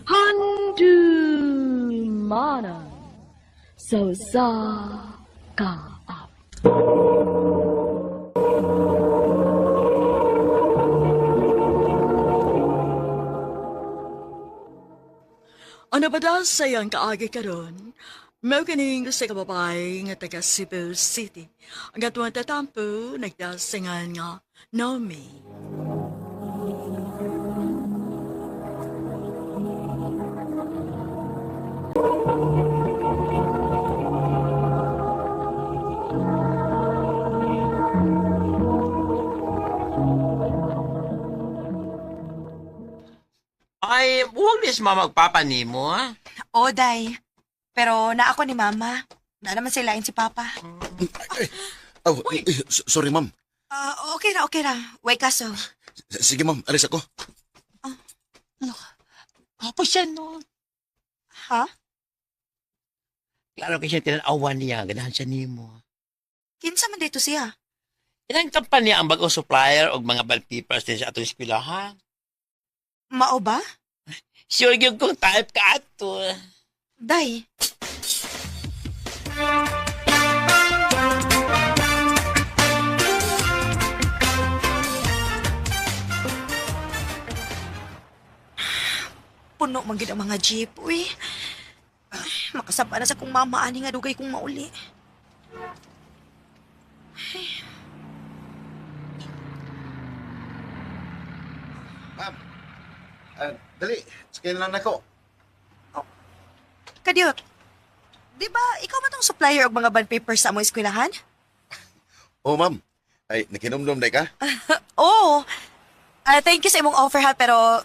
Handumanan so sa kaap. Ano ba daw sayang kaagi karon? Mao kining sa kababay nga taga Cebu City. Ang atuang tatampo nagdasingan nga Naomi. Ay, huwag mismo magpapanimo, ha? O, Day. Pero na ako ni Mama. Na naman silain si Papa. Oh, sorry, ma'am. Okay ra, okay ra. Way kaso. Sige, ma'am. Alis ako. Apa siya, no? Ha? Klaro kasi tinanawan niya, ganahan siya nimo. Kinsa man dito siya? Ilang kampanya ang bagong supplier o mga wallpapers din sa atong eskwelahan. Mao ba? Sure yung kung type ka ato. Day. Puno man gid ang mga jeep, uy. Makasaba na sa kong mama ani nga dugay kong mauli. Ma'am. Dali. Skin lang ako. Kadiyot, di ba ikaw man tong supplier og mga bond papers sa among eskwelahan? Oh, ma'am. Ay, nakinomdom day ka? Oo. Thank you sa imong offer ha, pero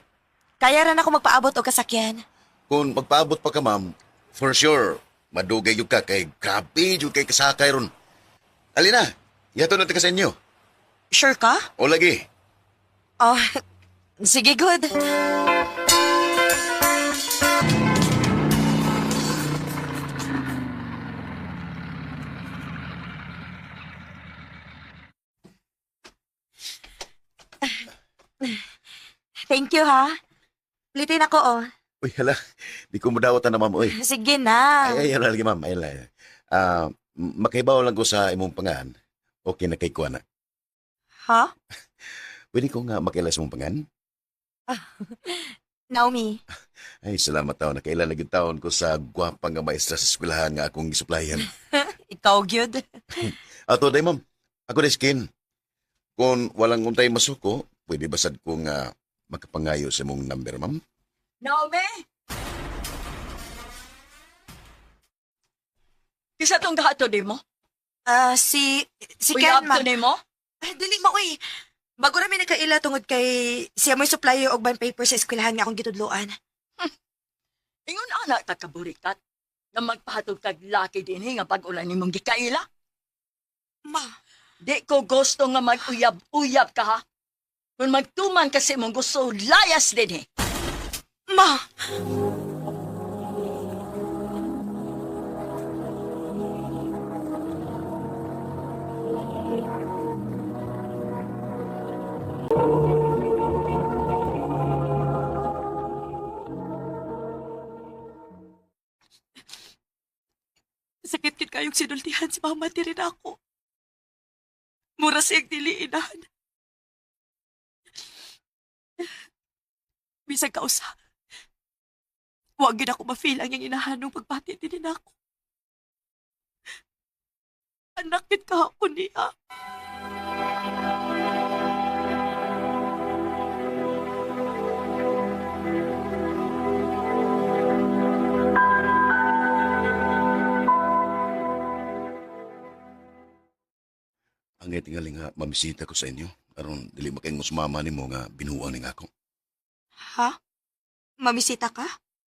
kaya ra na ako magpaabot og kasakyan. Kung magpaabot pa ka, ma'am, for sure, madugay yung ka kay grabe yung kay kasakay ron. Alina, yato na ka sa inyo. Sure ka? O lagi. Oh, sige, good. Thank you, ha? Plitin ako, oh. Uy, hala. Di ko mudawatan na, ma'am. Uy. Sige na. Ay, lagi, ma'am. Ay, lagi. Makibaw lang ko sa imong pangan. Okay na kay kuha na. Ha? Pwede ko nga makilas mong pangan? Naomi. Ay, salamat taon. Nakailalagid taon ko sa gwapang nga maestra sa eskwelahan nga akong gisuplayan. Ikaw, good. Ato, day, ma'am. Ako na skin. Kung walang untay masuko, pwede basad ko nga makapangayo sa mong number, ma'am? Naomi? Kisa tong gato di mo? Si Uyab Ken, ma. to ni mo? Dili mo, uy. Bago namin nakaila tungod kay siya mo'y supplier og bond paper sa eskwelahan nga akong gitudloan. Ingon anak ta kaburikat na magpahatod kag laki din nga pag-ulan nimong gikaila. Ma, Di ko gusto nga mag-uyab-uyab ka ha. Kung magtuman kasi mong gusto, layas din eh. ma. Sakit-kit kayong sinultihan si mama ti rin ako. Mura siyang diliinan. Bisag kausa. Huwag gid ako ma-feel ang iyang inahanong pagpati din ako. Anak kit ka ako niya. Ang tingali nga mamisita ko sa inyo. Aron dili makayong musmama ni mo nga binuang ni nga ako. Ha? Mamisita ka?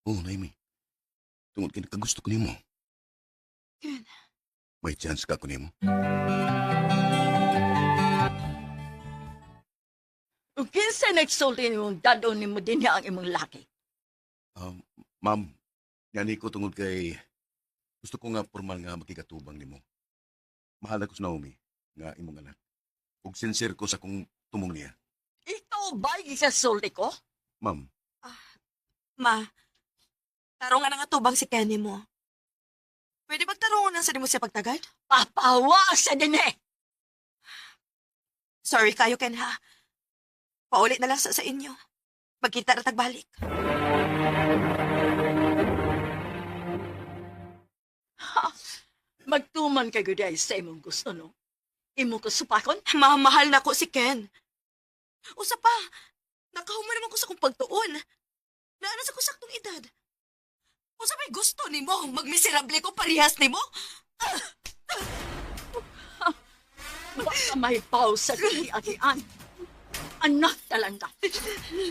Oo, Naimi. Tungod kay nakagusto ko nimo. Ken. May chance ka ko nimo. Kung kinsa nagsulti nimong dadon nimo din niya ang imong laki. Ma'am, yani ko tungod kay gusto ko nga formal nga makikatubang nimo. Mahal ako sa Naomi nga imong anak. Ug sincere ko sa kung tumong niya. Ikaw ba sa sulti ko? Ma'am, Ma, tarungan na nga tubang si Kenny mo. Pwede magtarungan na sa di mo siya pagtagad? Papawa sa din eh. Sorry kayo, Ken, ha? Paulit na lang sa inyo. Magkita na tagbalik. Magtuman ka guday sa imong gusto, no? Imo ko supakon? Mahal na ko si Ken. Usa pa, nakahuman naman ko sa kong pagtuon. Naana sa ko saktong edad. Usa may gusto ni mo, magmiserable ko parehas ni mo? Baka may pause sa kati-atian. Anak talanda.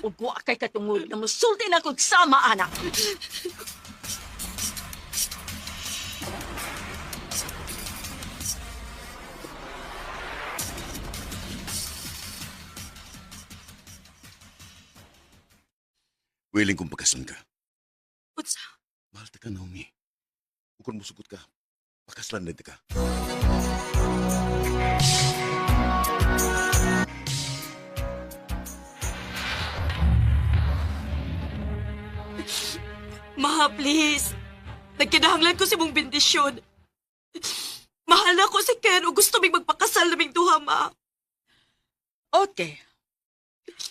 Ugwa kay katungod na musulti na kong sama, anak. Willing kong pagkaslan ka. Utsa, Mahal ta ka, Naomi. Kung musugot ka, pakaslan na ka. ma, please. Nagkinahanglan ko si mong bendisyon. Mahal na ko si Ken o gusto ming magpakasal naming duha, ma. Okay.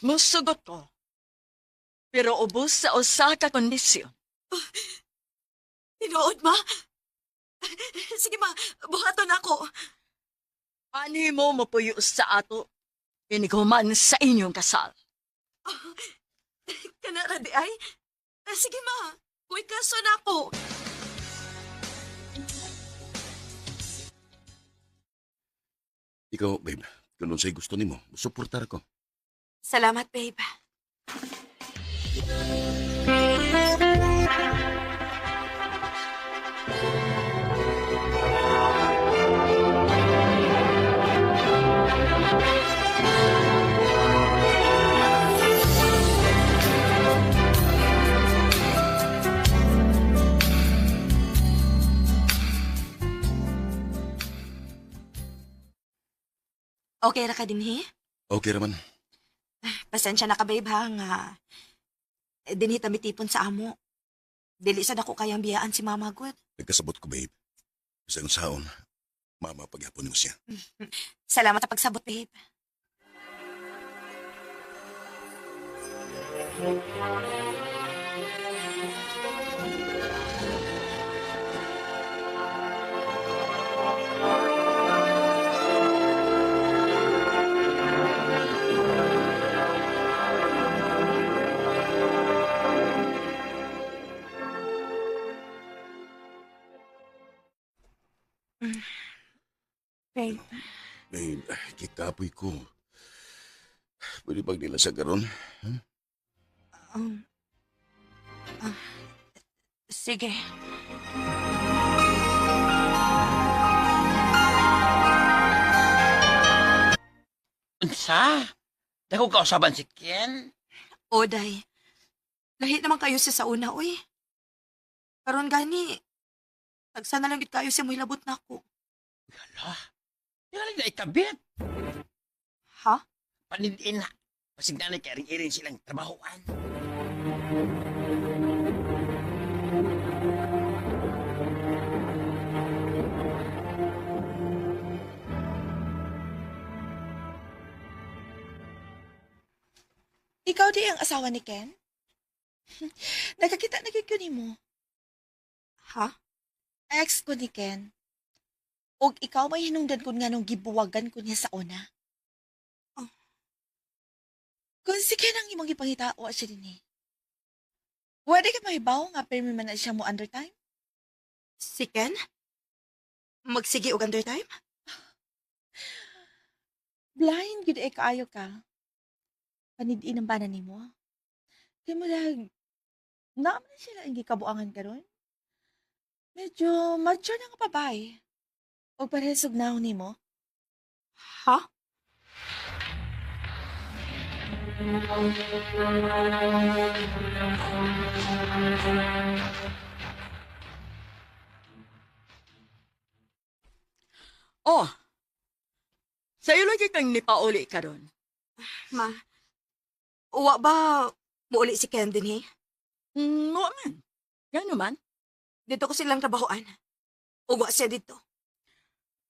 Musugot ko. Pero ubos sa usa ka kondisyon. Tinuod, ma. Sige, ma. Buhaton ako. Ani mo mapuyo sa ato. Iniguman sa inyong kasal. Kanara di ay? Sige, ma. Kuy kaso na ako. Ikaw, babe, kung sa'y gusto nimo, suportar ko. Salamat, babe. Okay ra ka dinhi? Okay raman. Pasensya na ka, babe, ha, nga dinhi ta mitipon sa amo. Dili sad ako kayang biyaan si Mama Good. Nagkasabot ko, babe. Sa yung saon, mama pagyapon mo siya. Salamat sa pagsabot, babe. Babe, Babe, kikapoy ko. Pwede bang nila sa garon? um, ah, sige. Unsa? Dako ka usaban si Ken? Oday, lahi naman kayo siya sa una, uy. Karon gani, tagsa na lang gid kayo siya mo hilabot na ako. Hala. Di ka lang na ikabit. Ha? Panindiin na. Pasig na kay iring-iring silang trabahoan. Ikaw di ang asawa ni Ken? Nakakita na gyud ni mo. Ha? Ex ko ni Ken. Og ikaw may hinungdan ko nga nung gibuwagan ko niya sa una. Oh. Kung si Ken ang imong ipangitao siya din eh. Wala ka mahibaw nga permi man na siya mo under time? Si Ken? Magsige og under time? Blind gud kaayo ka. Panidiin ang bana nimo. Kaya mo lang, naman sila ang gikabuangan karon. Medyo mature na nga babae. O parehas og naon nimo. Ha? Oh, sa'yo lagi kang nipauli ka ron. Ma, uwa ba muuli si Ken din, he? Mo man. Gano man? Dito ko silang trabahoan. Ugwa siya dito.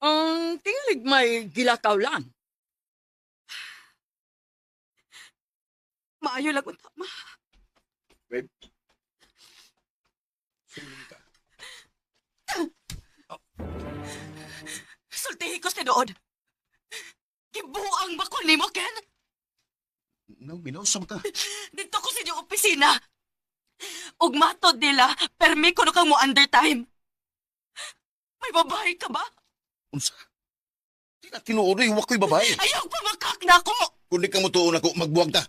Ang tingalig may gilakaw lang. Maayo lang unta, ma. Babe. Sumili ka. Sultihi ko si doon. Gibuang bakol ni mo, Ken. Naomi, nausam ka. Dito ko sa inyong opisina. Ug matod nila, permi ko no kang mo undertime. May babae ka ba? Unsa? Di na tinuoy, huwag ko'y babae. Ayaw pa makak na ko! Kung di ka mo tuon ako, magbuwag ta.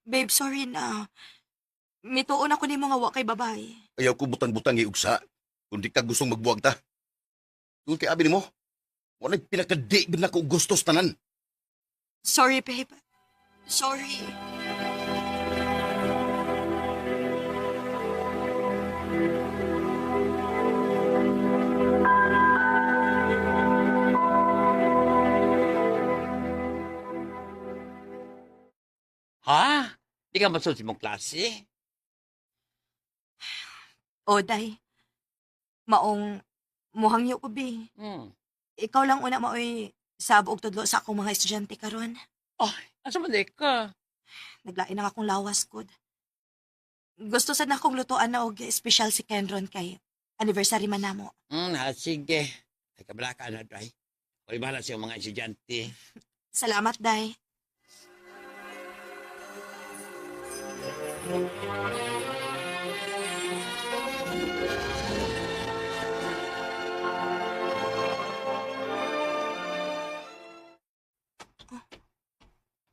Babe, sorry na. Mituon ako ni mga wa kay babae. Ayaw ko butang-butang iugsa. Kung di ka gustong magbuwag ta. Tungkol kay abi ni mo, wala'y pinakadi na ko gustos tanan. Sorry, babe. Sorry. Ha? Di ka masunod sa mong klase? Oday. Maong muhangyo ko, be. Hmm. Ikaw lang una maoy sabog tudlo sa akong mga estudyante karon. Ay, asa man di ka? Naglain na akong lawas kod. Gusto sad na akong lutuan na og espesyal si Kenron kay anniversary man namo. Sige. Ay, kabala ka na, Dry. Kung bahala sa mga estudyante. Salamat, day.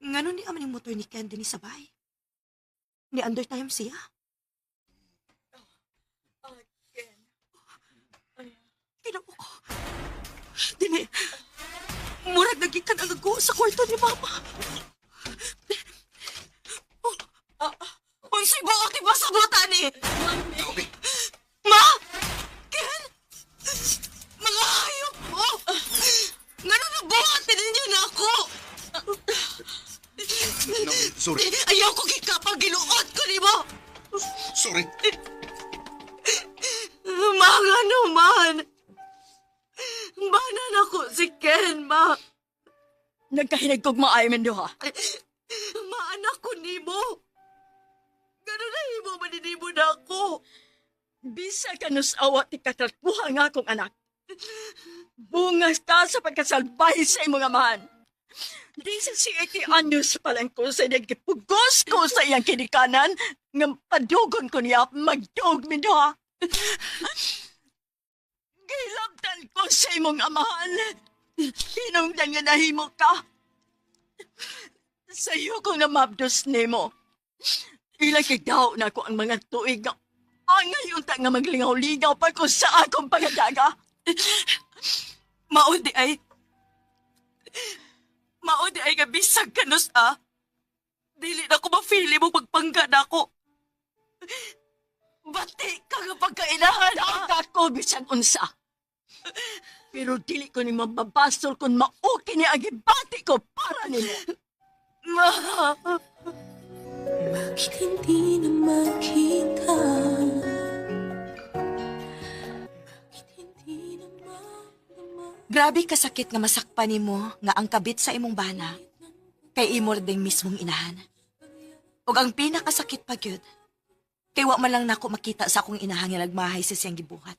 Ngano ni aman yung motor ni Ken din sa bahay? Ni undertime siya? Kinamo ko. Dili. Murag nagikan ang ago sa kwarto ni Mama. Unsay buok ti ba sa buta ni? Naomi, Ma! Ken! Mga hayop mo! Ngano na buhat ninyo na ako? Naomi, sorry. Ayaw ko gikapag giluot ko ni mo! Sorry. Mga naman! Banan ako si Ken, ma! Nagkahinag kog maayo man duha. Maanak ko ni mo! Gano'n na himo maninimo na ako! Bisa ka nos awa ti katrakuha nga akong anak. Bungas ka sa pagkasalbay sa imong amahan. Di sa si 80 anyos pa lang ko sa nagkipugos ko sa iyang kinikanan nga padugon ko niya magdog mi duha. Gilabtan ko sa imong amahan. Hinungdan nga nahimo ka. Sa'yo kong namabdos nimo. Ilang kagdaw na ko ang mga tuig nga angay unta nga maglingaw-lingaw pa ko sa akong pagadaga. Maudi ay nga bisag ka nos, Dili na ko mafili mo pagpangga na ako. Bati ka nga pagkainahan, Ang ako bisan unsa. Pero dili ko ni mababasol kung mauki ni agibati ko para nimo. Ma! Bakit hindi na makita? Bakit hindi na madama? Grabe kasakit nga masakpan nimo nga ang kabit sa imong bana kay imo ding mismong inahan. Ug ang pinakasakit pa gyud kay wa man lang nako makita sa akong inahan nga nagmahay sa siyang gibuhat.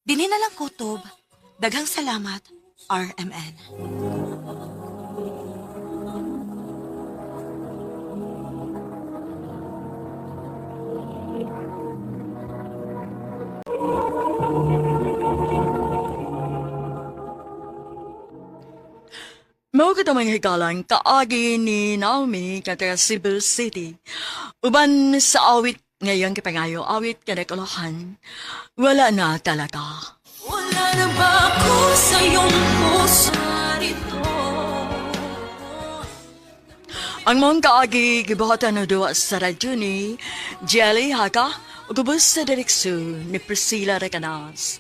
Dinhi na lang kutob. Daghang salamat, RMN. Mao ka tamang higalang kaagi ni Naomi kata Cebu City. Uban sa awit ngayong kipangayo, awit kanakulahan. Wala na talaga. Wala na ba ako sa iyong puso rito? Ang mong kaagi gibuhatan na duwa sa radyo ni Jelly Haka o gubos sa direksyon ni Priscilla Recanas.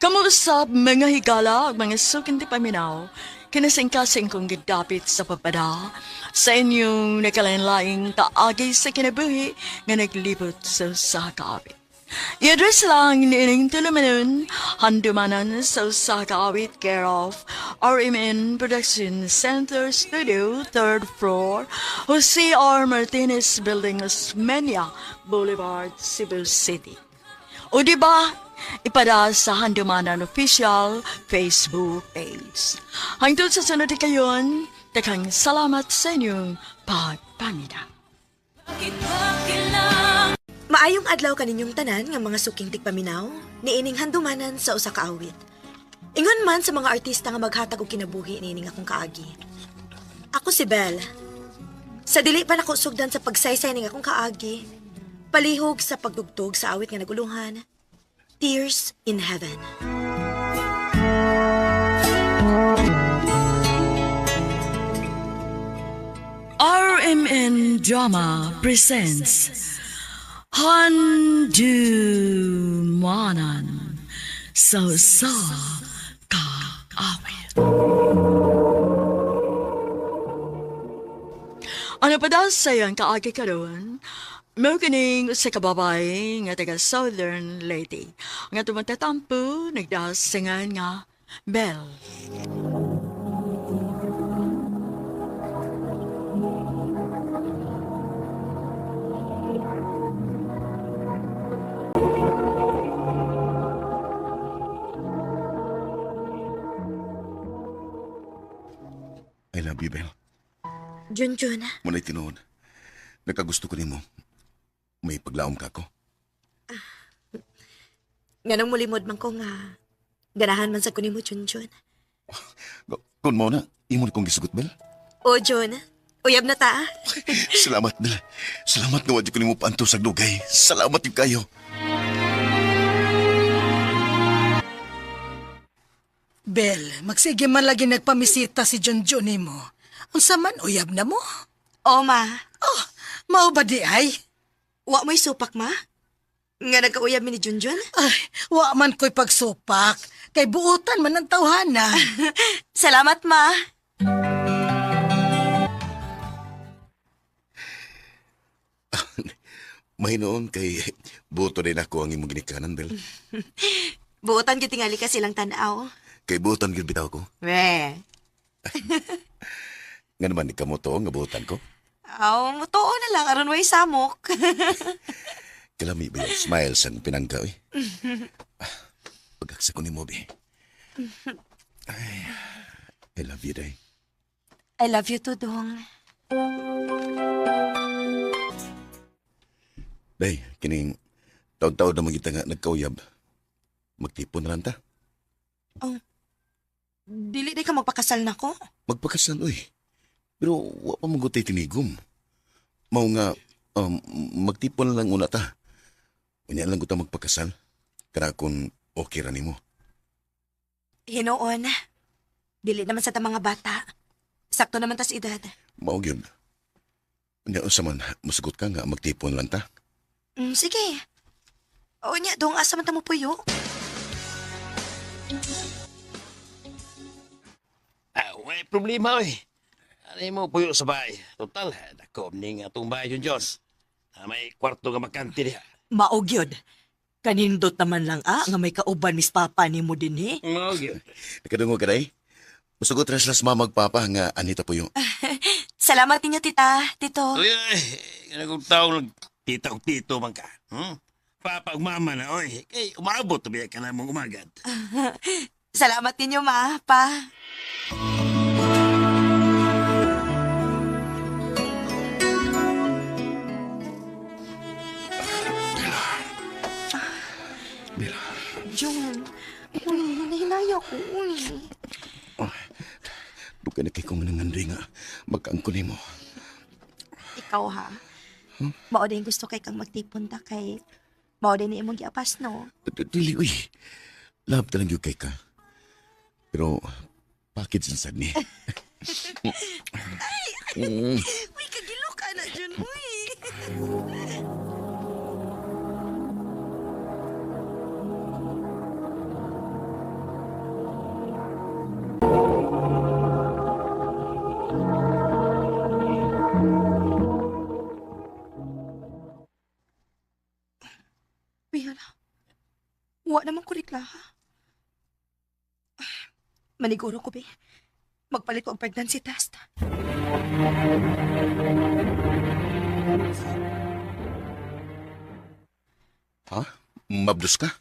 Kamuusap mga higala at mga sukin ti paminaw, kinasing-kasing kong gidapit sa papada sa inyong nakalanlaing kaagi sa kinabuhi nga naglibot sa kaawit. I-address lang ni ining tulumanon, handumanan sa kaawit care of RMN Production Center Studio, 3rd floor, Jose R. Martinez Building, Osmeña Boulevard, Cebu City. O diba, ipada sa Handumanan Official Facebook page. Hangtod sa sunod kayon, takang salamat sa inyong pagpamida. Bakit kailangan Maayong adlaw kaninyong tanan nga mga suking tigpaminaw, niining handumanan sa usa ka awit. Ingon man sa mga artista nga maghatag og kinabuhi niining akong kaagi. Ako si Belle. Sa dili pa nako sugdan sa pagsaysay ning akong kaagi, palihog sa pagdugtog sa awit nga naguluhan, Tears in Heaven. RMN Drama presents Handumanan sa kaawit. Ano pa daw sayang kaagi karon? Mao kining sa kababay nga taga Southern Leyte. Nga tumatatampo nagdasingan nga Bell. I love you, Bel. Junjun, Muna'y tinuod. Nakagusto ko nimo. May paglaom ka ko. nganong mulimod man ko nga ganahan man sa kunin mo, Junjun. Kung mo na, imo na kong gisugot, Bel. O, Jun, uyab na ta. Salamat, Bel. Salamat nga wadyo ko nimo paanto sa dugay. Salamat yung kayo. Bel, magsige man lagi nagpamisita si Junjun mo. Ang saman, uyab na mo. O, ma, Oh, mao ba di ay? wa mo'y supak, ma? Nga nagkauyab mi ni Junjun? Ay, wa man ko'y pagsupak. Kay buutan man ang tawhana. Salamat, ma. Mahinoon kay buto din ako ang imong ginikanan, Bel. Buotan gyud tingali ka silang tanaw. Kay butan gyud bitaw ko. We. Nga naman ikaw mo to, nga butan ko. Aw, mutuo na lang aron way samok. Kalami ba yung smile sang pinangga, oy. Pagkaksa ko ni Moby. Ay, I love you, day. I love you too, Dong. Day, kining taon-taon na magita nga nagkauyab. Magtipon na lang ta. Dili di ka magpakasal na ko. Magpakasal, oy. Pero wa pa magutay tinigom. Mao nga, magtipon na lang una ta. Unya lang ko ta magpakasal. Kaya kung okay ra nimo. Hinoon. Dili naman sa ta mga bata. Sakto naman tas edad. Mao gyud. Unya unsa man, masugot ka nga magtipon lang ta. Sige. O niya, Dong, asa man ta mo puyo? May problema, oy. Ano mo puyo sa bahay? Total, nakom ni nga itong bahay yun, John. May kwarto nga makante diha. Maugyod. Kanindot naman lang nga may kauban mis papa ni mo din eh. Okay. Nakadungo ka day? Masugot ra sila sa mamagpapa nga anita po yung... Salamat ninyo, tita, tito. Uy, ganagong taong nagtita o tito man ka. Papa ug mama na, oy. Kay umabot to biya ka na mong umagad. Salamat ninyo, ma, pa. Bella. John, nahinaya ko. Bukan na kay kong nangandoy nga magkaangkon mo. Ikaw, ha? Mao din gusto kay kang magtipon ta kay mao din ni imong giapas, no? Dili, uy. Love talang yung kay ka. Pero, bakit sansad ni? Uy, Wa naman ko reklaha. Maniguro ko, be. Magpalit ko ang pregnancy test. Ha? Mabdos ka?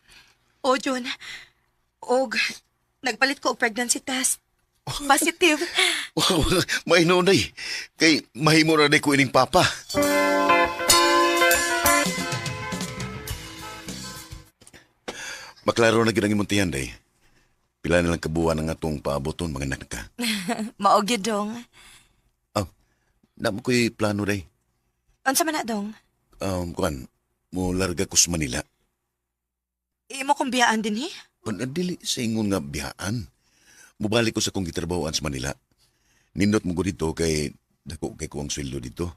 O, John. Og, nagpalit ko ang pregnancy test. Positive. Wow, mainon day. Kay mahimo ra day ko ining papa. Maklaro na gid ang imong tiyan day. Pila na lang kabuan ang atong paaboton mga anak ka. Maogi, dong. Namo ko'y plano day. Unsa man na, dong? Kuan, mo larga ko sa Manila. Imo kong biyaan din, eh? Dili sa ingon nga biyaan. Mubalik ko sa kong gitrabahoan sa Manila. Nindot mo ko dito kay dako kay ko ang sweldo dito.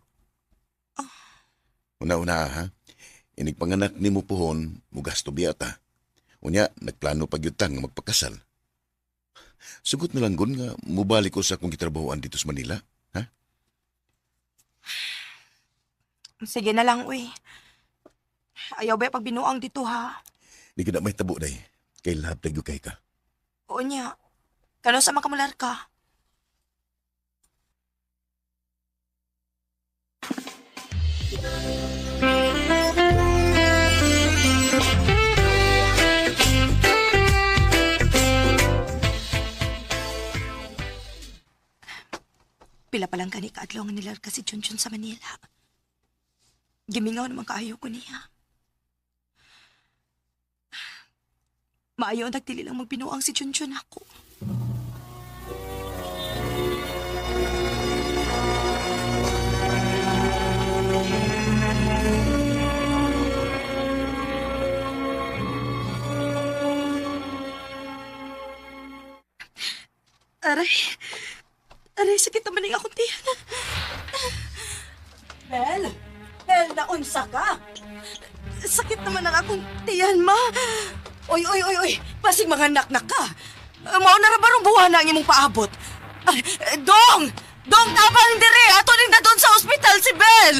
Una-una ha. Inig panganak ni mo pohon, mo gasto biyata. Unya, nagplano pagyutan nga magpakasal. Sugot na lang gun nga mubalik ko sa kong gitrabahoan dito sa Manila. Ha? Sige na lang, uy. Ayaw ba pagbinuang dito, ha? Di ka na may tabo day. Kay lahab tayo kay ka. O niya. Kano sa makamular ka? Pila pa lang kani kaadlaw nga nilar ka si Chunchun sa Manila. Gimingaw naman kaayo ko niya. Maayo ang nagtili lang magbinuang si Chunchun ako. Aray. Aray, sakit naman ang akong tiyan. Bel! Bel, naunsa ka? Sakit naman ang akong tiyan, ma. Oy! Pasig mga nak ka. Mao na ra barong buwana ang imong paabot. Ay, Dong! Dong, tabang dire! Ato ning na doon sa ospital si Bel!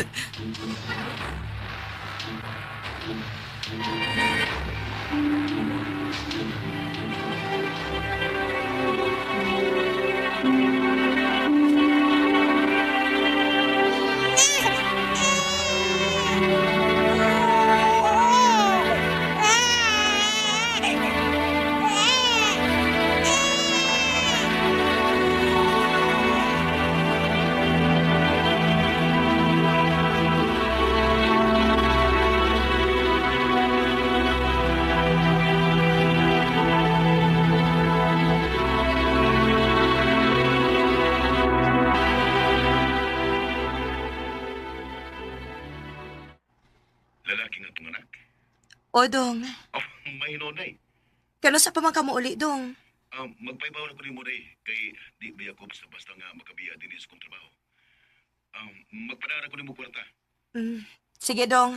Lalaki nga itong anak. O, Dong. Oh, mainon day. Kano sa pamangka mo uli, Dong? Magpaibaw na ko ni mo day. Kay di ba ako basta nga makabiya din sa kong trabaho. Magpadara ko ni mo kwarta. Sige, Dong.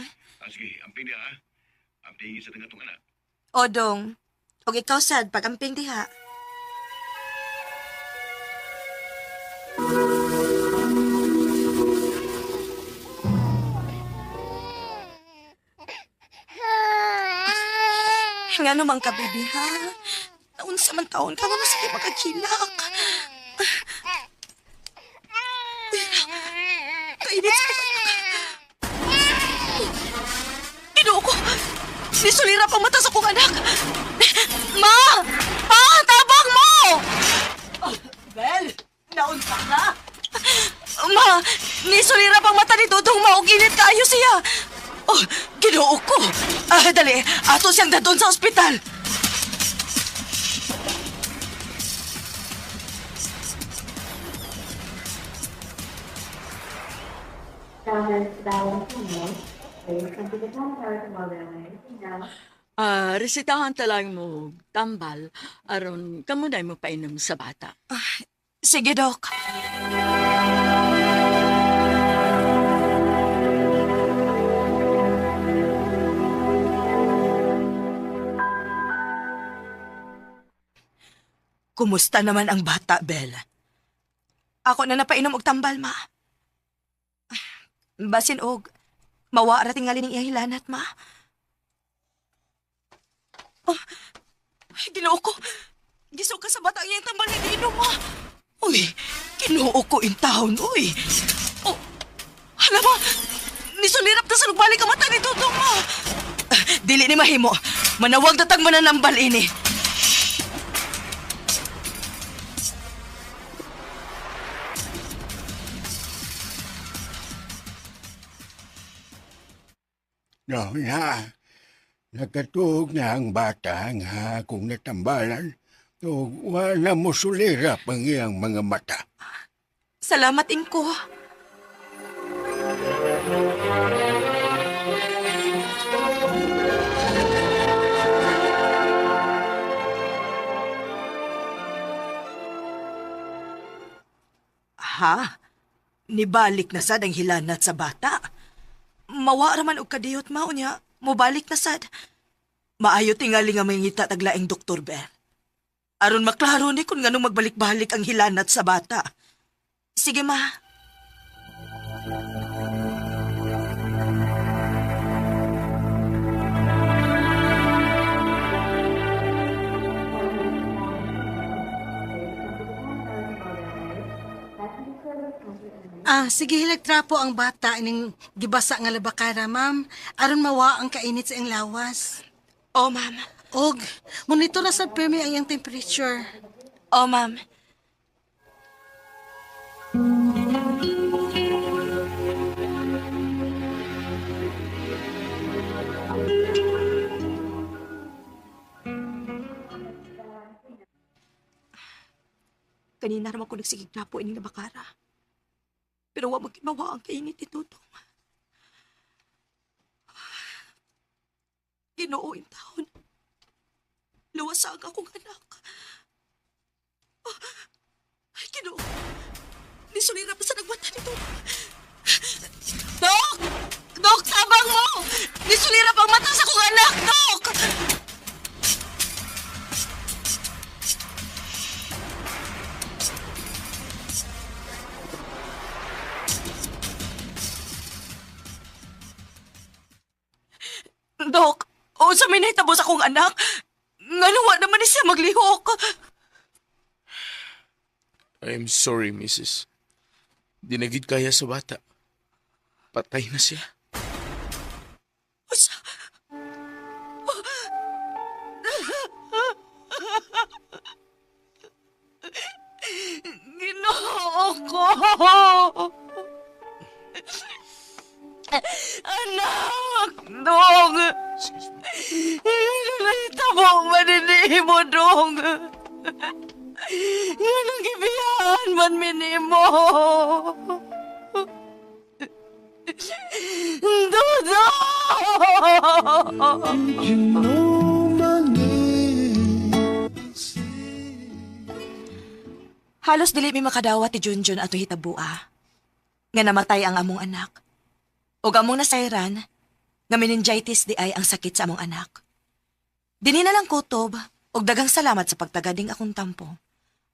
Sige, amping niya ha. Amping isa na nga itong anak. O, Dong. O ikaw, sad, pag-amping diha. Nga naman ka, baby, ha? Naunsa man taon ka, nga sige magkakilak. Kainit sa ka. Ginoo ko! Nisulira pang mata sa kong anak! Ma! Pa! Tabang mo! Bel! Naunsa ka? Ma! Nisulira pang mata ni Dodong Ma! O ginit kaayo siya! Oh, ginoo ko! Dali! Ato siyang dadon sa ospital! Resitahan talang mo tambal aron kamo na mo painom sa bata. Sige, Dok. Kumusta naman ang bata, Bel? Ako na napainom og tambal, ma. Basin og, mawa ra tingali ning iyang hilanat, ma. Ay, Ginoo ko. Giso ka sa bata iyang tambal ni Dino, ma. Uy, Ginoo ko in town, uy. Oh, hala ma, nisulirap na sa lugbalik ang mata ni Tutong, ma. Dili ni mahimo. Manawag na tag mananambal ini. No, na. Nakatuog na ang bata nga kung natambalan. O wala mo sulirap ang iyang mga mata. Salamat, Inko. Ha? Nibalik na sad ang hilanat sa bata. Mawa raman og kadiyot mao niya. Mobalik na sad. Maayo tingali nga may ngita taglaing Dr. Bell. Aron maklaro ni kung nganong magbalik-balik ang hilanat sa bata. Sige, ma. Sige hilagtrapo ang bata ining gibasa nga labakara, ma'am. Aron mawa ang kainit sa iyang lawas. Oh, ma'am. Og, monitor na sa permi ang iyang temperature. Oh, ma'am. Kanina naman ko nagsigig na po ining nabakara. Pero wag magkimawa ang kainit ni Tutong. Ginoo in taon. Luwasag akong anak. Ay, Ginoo. Nisulirap na sa nagmata ni Tutong. Dok! Dok, tabang mo! Nisulirap ang mata sa kong anak, Dok! Dok, o sa may nahitabo sa akong anak, nga nawa naman siya maglihok. I'm sorry, Mrs. Di na gid kaya sa bata. Patay na siya. Usa. Ginoo ko. Anak, dong. Nalitabo ang maninihi mo, dong. Nga nang ibiyahan man minimo. Dodo! Halos dili mi makadawat ti Junjun ato hitabua. Nga namatay ang among anak. O among nasayran, nga meningitis di ay ang sakit sa among anak. Dini na lang kutob, og dagang salamat sa pagtagading akong tampo.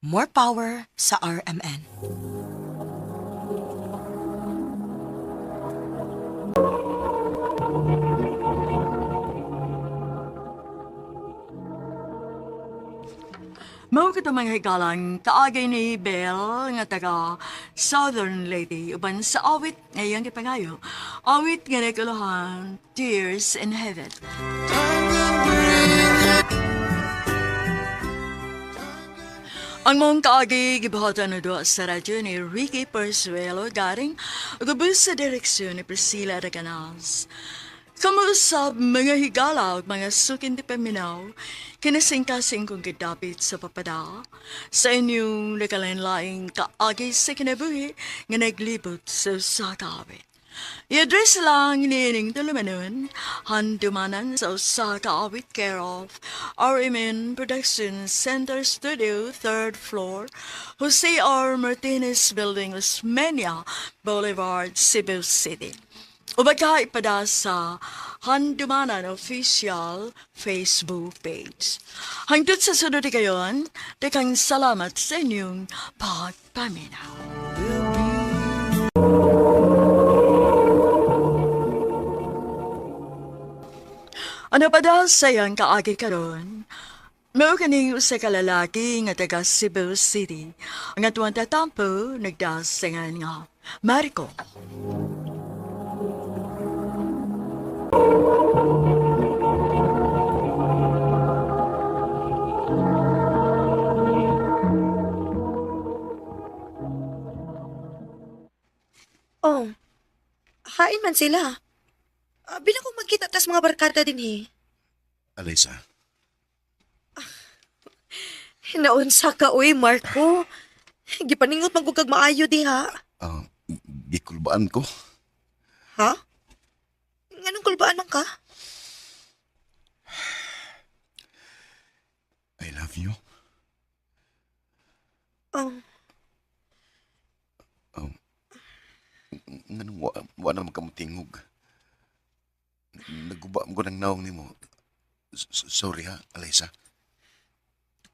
More power sa RMN. Mao kita mga hikalang kaagay ni Belle nga taga Southern Lady uban sa awit ngayong gipangayo. Awit nga naguluhan, Tears in Heaven. Ang mong kaagi gibahatan na doon sa radyo ni Ricky Persuelo garing ugabos sa direksyon ni Priscilla Reganas. Kamusab mga higala at mga sukin di paminaw, kinasing-kasing kong kidapit sa papada, sa inyong nakalanlaing kaagi sa kinabuhi nga naglibot sa sakawit. I-address lang nining tulumanon, handumanan sa Osaka Awit care of RMN Production Center Studio, 3rd floor, Jose R. Martinez Building, Osmeña Boulevard, Cebu City. Ubagka ipada sa Handumanan Official Facebook page. Hangtod sa sunod kayon, dekang salamat sa inyong pagpaminaw. Ano pa daw sayang kaagi karon? Mao kaning usa ka lalaki nga taga Cebu City. Ang atuang tatampo nagdasingan nga Marco. Oh, hain man sila. Bilang kong magkita tas mga barkada din Alaysa, Naunsa ka, uy, Marco. Gipaningot man kung kag maayo diha. gikulbaan ko. Ha? Nganong kulbaan man ka? I love you. Oh, Nganong wa na magkamutingog. Naguba ko ng naong ni mo. Sorry ha, Alaysa.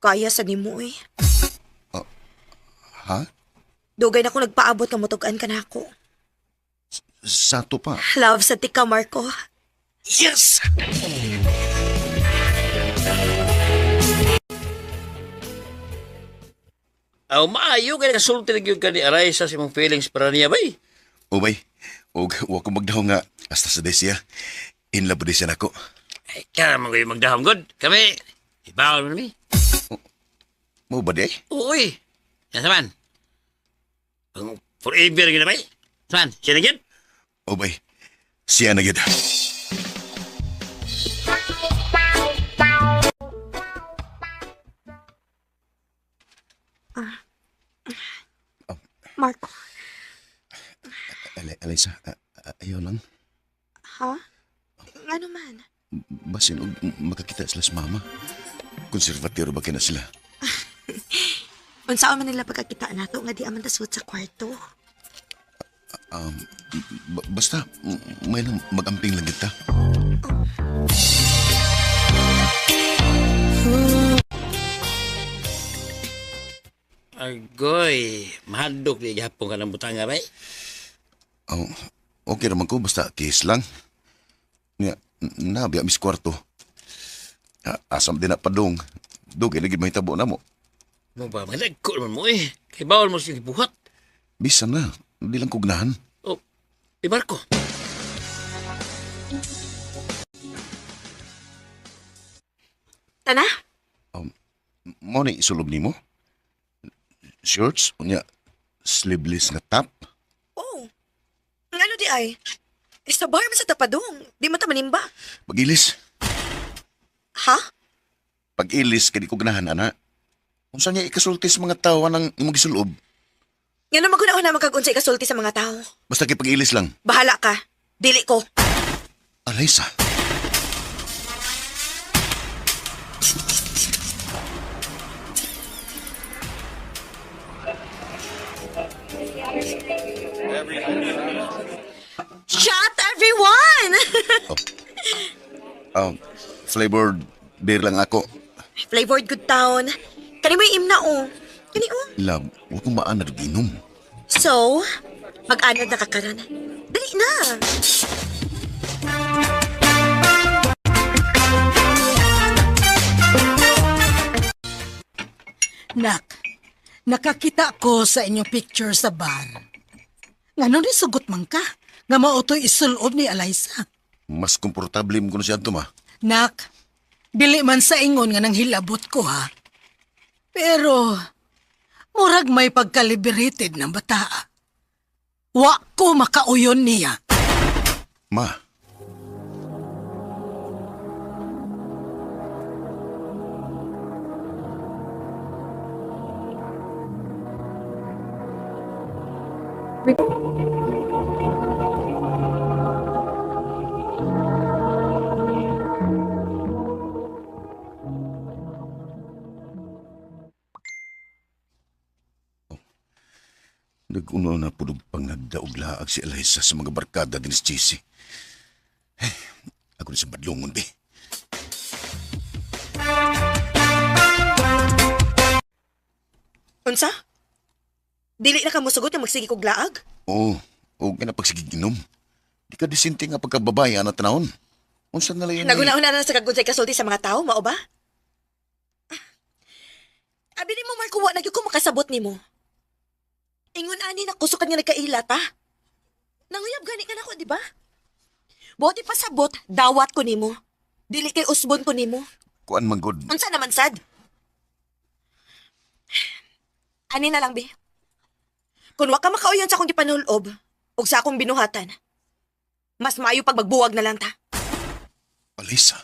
kaya sa nimo eh. Ha? Dugay na ko nagpaabot nga mutugan ka na ako. Sato pa. Love sa tika, Marco. Yes! Aw, maayo kaya nakasulti na gyud ka ni Araysa sa imong feelings para niya, bay. Ubay, wa ko magdaw nga hasta sa desya. In love di siya nako. Ay, kaya naman kayo magdahom, God. Kami, ibawal mo na, mi. Mo ba di ay? Uy, yan saman. Ang forever yun na, bay. Saman, siya na gyud. Ubay, siya na gid. Marco. Alaysa, ayaw lang. Ha? Ano man? Basin og makakita sila sa mama. Konservatiro ba kina sila? Unsaon man nila pagkakita nato nga di aman tasod sa kwarto. Basta, may lang magamping lang kita. Agoy, mahadok di gihapon ka ng butanga, bay. Oh, okay naman ko, basta kiss lang. Nga, nabiya mis kwarto. Asam din na padong. Dugay na gid mahitabo na mo. Mo ba, managko naman mo eh. Kay bawal mo siya ibuhat. Bisan na, hindi lang kugnahan. Oh, di Marco. Tana? Mo na isulob ni mo? Shorts, unya, sleeveless nga top. Oh. Ngano di ay? Sa bar man sa tapadong. Di man ta manimba. Pag-ilis. Ha? Pag-ilis, kadi kugnahan, ana. Kung saan niya ikasulti sa mga tao ng imong gisulob, Ngano maguna na magkagunsa ikasulti sa mga tao. basta kay pag-ilis lang. Bahala ka. Dili ko. Alaysa. Shut everyone! Flavored beer lang ako. Flavored good town. Kani mo imna oh. Kani oh. Love, huwag kong maanad og inom. So, mag-anad na kakaran. Dali na. Nak, nakakita ko sa inyong picture sa bar. Ngano ni sugot man ka? Nga mautoy isulob ni Alaysa. Mas komportable mo ko na siya ito, ma. Nak, dili man sa ingon nga nang hilabot ko ha. Pero, murag may pagka-liberated ng bata. Wa ko makauyon niya. Ma, nag-uno na po pang nagdaog-laag si Alaysa sa mga barkada din si Chisi. Hey, ako rin sa badlungon, be. Unsa? Dili na ka musugot na magsigi kog laag? Oo, huwag ka na pagsigig inom. Di ka disinti nga pagkababaya na tanahon. Unsa na lang Naguna-una na sa kagunsay kasulti sa mga tao, mao ba? Abi ni mo, Marco, wa na gyud ko makasabot ni mo. Ingon ani na kusukan nga nagkailat, ha? Nanguyab gani ka na ko, di ba? Buti pasabot, dawat ko nimo. Dili kay usbon ko nimo. Kuan manggod. Unsa naman sad? Ani na lang, bi. Kung wa ka makauyon sa akong gipanulob, ug sa akong binuhatan, mas maayo pag magbuwag na lang ta. Alisa.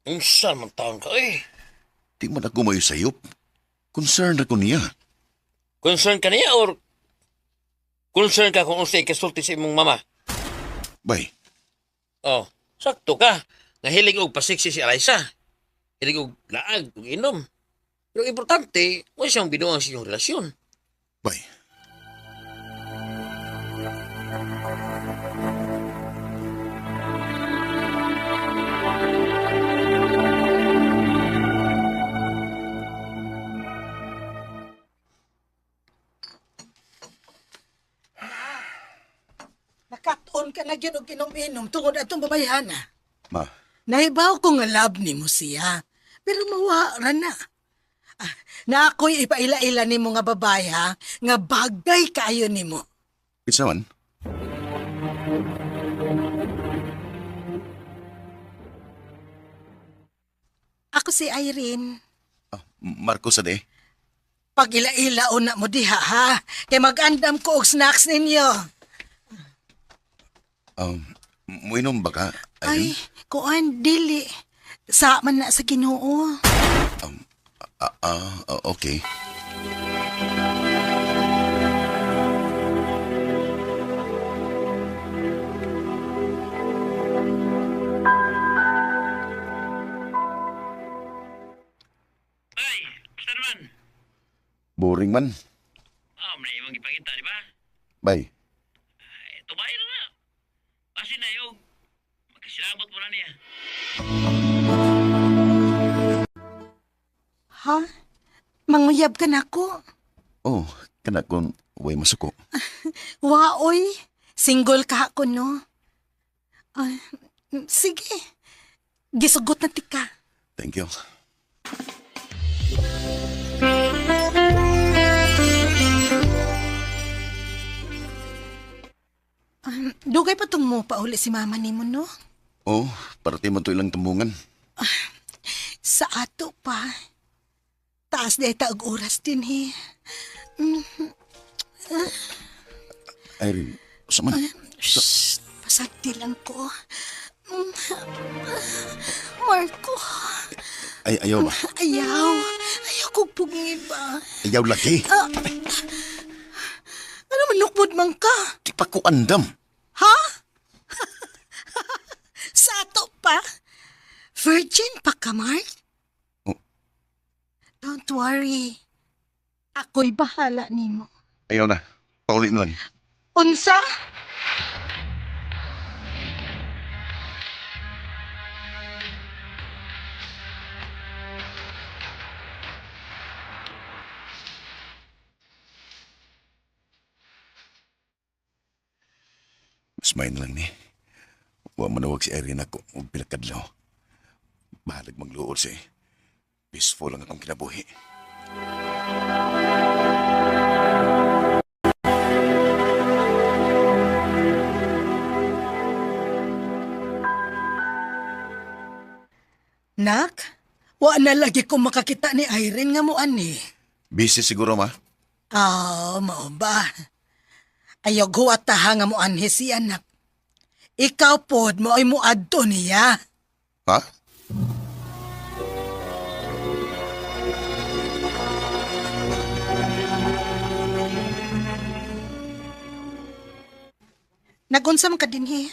Unsa man taon ka, eh? Di man ako mayo sayop. Concerned ako niya. Concern ka niya or concern ka kung unsay kasulti sa imong mama? Bay, Oh, sakto ka. Nahilig og pasiksi si Eliza. Hilig og laag og inom. Pero importante, wala siyang binuang sa iyong relasyon. bay. Nakatuon ka na gyud og inom-inom tungod atong babayhana. Ma, Nahibaw ko nga love ni mo siya. Pero mawara na. Na ako'y ipaila-ila ni mo nga babae ha, nga bagay kayo ni mo. kitsa man? Ako si Irene. Marco sa de. Pag ila-ila una mo diha ha, kay mag-andam ko og snacks ninyo. Muinom ba ka? Ay, kuan dili. Sa man na sa Ginoo. Okay. Ay, basta naman. Boring man. May imong ipakita, di ba? Bay, Tumayo na na. Kasi na yung magkasilabot mo na niya. Ha? Manguyab ka na ko. oh, kana kon way masuko. Waoy, single ka ako no. Sige. Gisugot na tika. Thank you. Dugay pa tong mo pauli si mama ni mo no. Oh, parte man to ilang tambungan. Sa ato pa. Taas na ita og oras din he. Irene, sa man? Shh, pasagdi lang ko. Marco, Ayaw ba? ayaw. Ayaw ko pugin ba? Ayaw lagi. Ano manukbod man ka? Di pa ko andam. Ha? Sa ato pa? Virgin pa ka, Mark? Oh. Don't worry. Ako'y bahala nimo. Ayaw na. Paulit na lang. Unsa? Mas main lang ni. Wa manawag si Irene ako og pinakadlaw. Bahalag magluod si. Peaceful lang akong kinabuhi. Nak, wa na lagi ko makakita ni Irene nga mo ani. Busy siguro, ma? Mao ba? Ayaw guwataha nga mo anhi si anak. Ikaw pod mo ay muadto niya. Ha? Nagunsa man ka dinhi.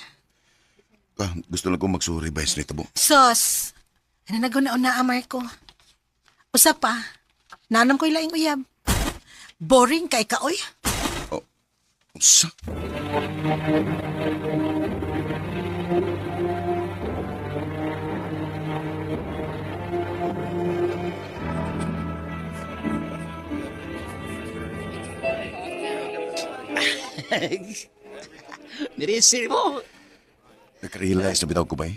Gusto lang ko magsuribay sa nitabo. Sos, ano naguna-una amar ko? Usa pa, nanam ko'y laing uyab. Boring kay ka, oy. Sa? Nirisir mo. Nakarealize na bitaw ko ba eh?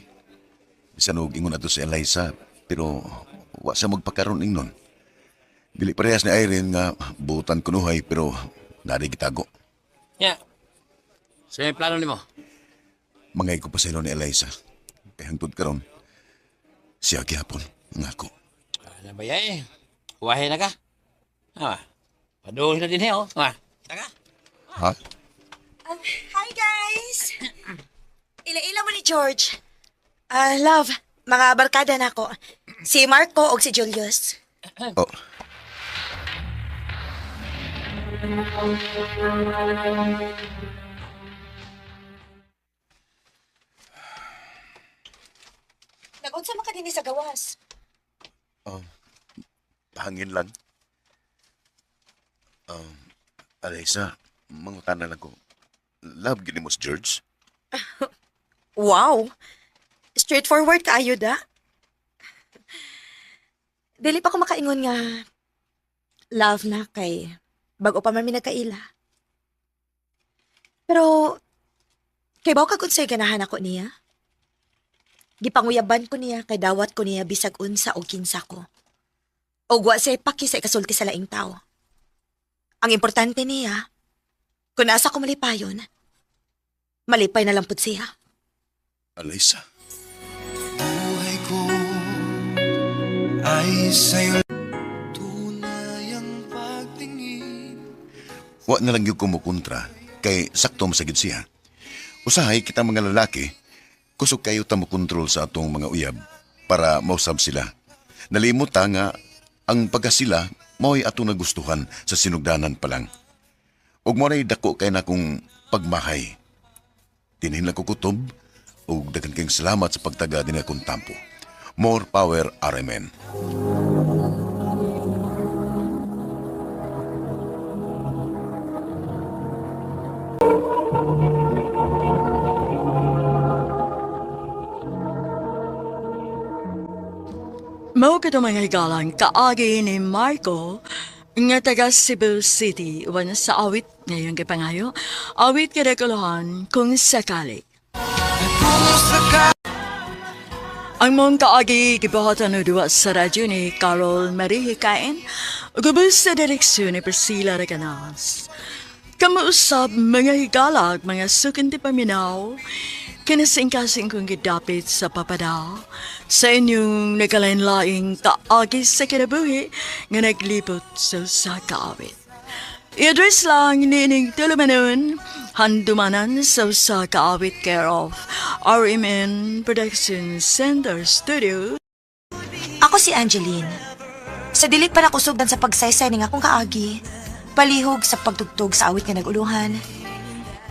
Bisan og ingon ato si Eliza, pero wa sa magpakaroon ingnon. Dili parehas ni Irene nga buutan kunuhay pero nari gitago. Ya. So may plano nimo? Mangay ko pa sa ilo ni Eliza. Kaya hangtod karon siya gihapon nga ako. Ano ba yan eh? Huwahe na ka. Ah, paduhin na din eh, oh. Ah, kita ka? Ha? Hi, guys! Ila-ila mo ni George. Love, mga barkada na ko. Si Marco o si Julius. Oh, Nag-unsa man ka din sa gawas. hangin lang. Eliza, mangutan na lang ko. Love gini mo si George? Wow! Straightforward ka, ayuda. Dili pa ko makaingon nga love na kay bago pa man mi nagkaila. Pero kay bawo kag unsay ganahan ako niya. Gipanguyaban ko niya kay dawat ko niya bisag unsa o kinsa ko. Og wa say paki sa ikasulti sa laing tao. Ang importante niya, kung asa ko malipayon, malipay na lang pud siya. Eliza. Buhay ko ay sa'yo. Tunay ang pagtingin. Wa na lang yung kumukontra kay sakto masagid siya. Usahay kita mga lalaki, kusog kayo ta mo kontrol sa atong mga uyab para mausab sila. Nalimot ta nga ang pagkasila mao'y atong nagustuhan sa sinugdanan pa lang. Ug mo na'y dako kay na kong pagmahay. Dinhin lang ko kutob ug daghang kayong salamat sa pagtaga din akong tampo. More power, RMN. Mao ka mga higalang kaagi ni Marco nga taga Cebu City wan sa awit ngayon kay pangayo. Awit kadakulahan kung sakali. Ang mong kaagi gibuhatan no duwa sa radyo ni Carol Marie Hikain gubos sa direksyon ni Priscilla Reganas. Kamuusap mga higalag, mga sukin ti paminaw, kinasing-kasing kong gidapit sa papadaw sa inyong nagkalain-laing kaagi sa kinabuhi nga naglibot sa kaawit. I-address lang nining tulumanon, handumanan sa kaawit care of RMN Production Center Studio. Ako si Angeline. Sa dilit pa nakusugdan sa pagsaysay ning akong kaagi, palihog sa pagtugtog sa awit nga naguluhan,